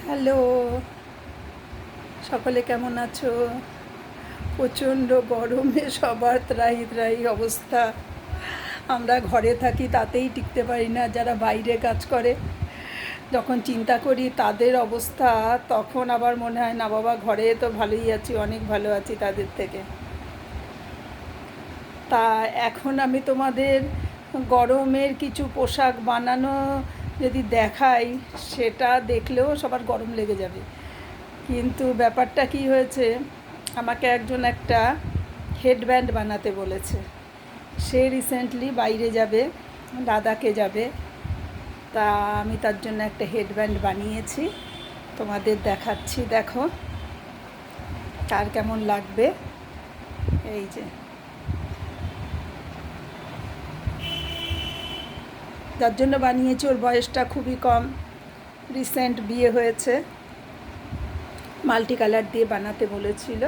Hello, সকলে কেমন আছো? প্রচণ্ড গরমে সবার ত্রাহি ত্রাহি অবস্থা। আমরা ঘরে থাকি তাতেই টিকতে পারি না, যারা বাইরে কাজ করে যখন চিন্তা করি তাদের অবস্থা, তখন আবার মনে হয় না বাবা, ঘরে তো ভালোই আছি, অনেক ভালো আছি তাদের থেকে। তা এখন আমি তোমাদের গরমের কিছু পোশাক বানানো যদি দেখাই, সেটা দেখলেও সবার গরম লেগে যাবে। কিন্তু ব্যাপারটা কি হয়েছে, আমাকে একজন একটা হেডব্যান্ড বানাতে বলেছে। সে রিসেন্টলি বাইরে যাবে, লাদাখে যাবে। তা আমি তার জন্য একটা হেডব্যান্ড বানিয়েছি, তোমাদের দেখাচ্ছি, দেখো কার কেমন লাগবে। এই যে, যার জন্য বানিয়েছি ওর বয়সটা খুবই কম, রিসেন্ট বিয়ে হয়েছে। মাল্টি কালার দিয়ে বানাতে বলেছিল।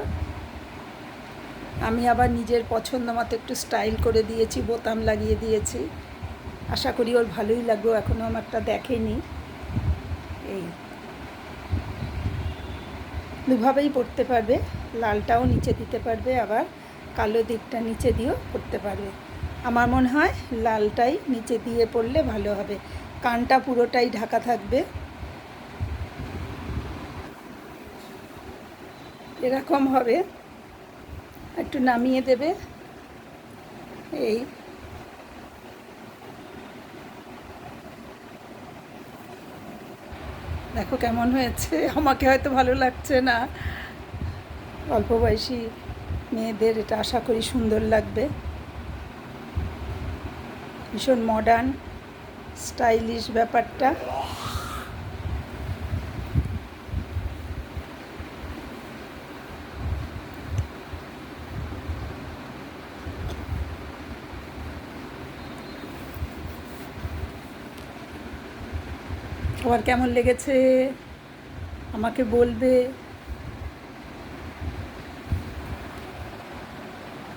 আমি আবার নিজের পছন্দ মতো একটু স্টাইল করে দিয়েছি, বোতাম লাগিয়ে দিয়েছি। আশা করি ওর ভালোই লাগবে, এখনও আমারটা দেখেনি। এই দুভাবেই পরতে পারবে, লালটাও নিচে দিতে পারবে, আবার কালো দিকটা নিচে দিয়েও পরতে পারবে। আমার মনে হয় লালটাই নিচে দিয়ে পরলে ভালো হবে, কানটা পুরোটাই ঢাকা থাকবে। এরকম হবে, একটু নামিয়ে দেবে। এই দেখো কেমন হয়েছে। আমাকে হয়তো ভালো লাগছে না, অল্প বয়সী মেয়েদের এটা আশা করি সুন্দর লাগবে। ভীষণ মডার্ন স্টাইলিশ ব্যাপারটা। সবার কেমন লেগেছে আমাকে বলবে,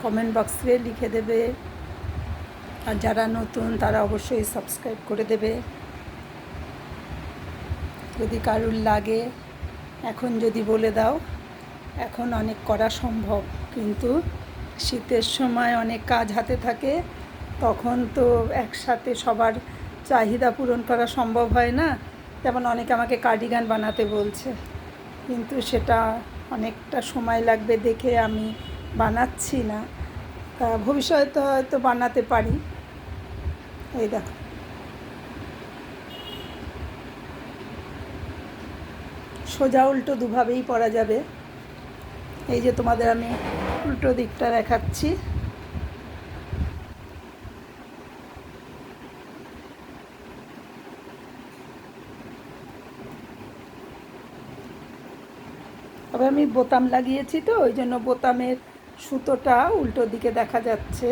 কমেন্ট বক্সে লিখে দেবে। আর যারা নতুন তারা অবশ্যই সাবস্ক্রাইব করে দেবে। যদি কারুর লাগে এখন যদি বলে দাও, এখন অনেক করা সম্ভব, কিন্তু শীতের সময় অনেক কাজ হাতে থাকে, তখন তো একসাথে সবার চাহিদা পূরণ করা সম্ভব হয় না। যেমন অনেকে আমাকে কার্ডিগান বানাতে বলছে, কিন্তু সেটা অনেকটা সময় লাগবে দেখে আমি বানাচ্ছি না। তা ভবিষ্যতে হয়তো বানাতে পারি। এই দেখো, সোজা উল্টো দুভাবেই পরা যাবে। এই যে তোমাদের আমি উল্টো দিকটা দেখাচ্ছি। তবে আমি বোতাম লাগিয়েছি তো, ওই জন্য বোতামের সুতোটা উল্টো দিকে দেখা যাচ্ছে।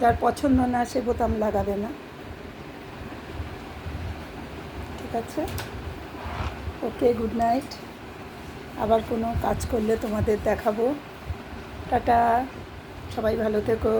যার পছন্দ না সে বোতাম লাগাবে না। ঠিক আছে, ওকে, গুড নাইট। আবার কোনো কাজ করলে তোমাদের দেখাবো। টাটা, সবাই ভালো থেকো।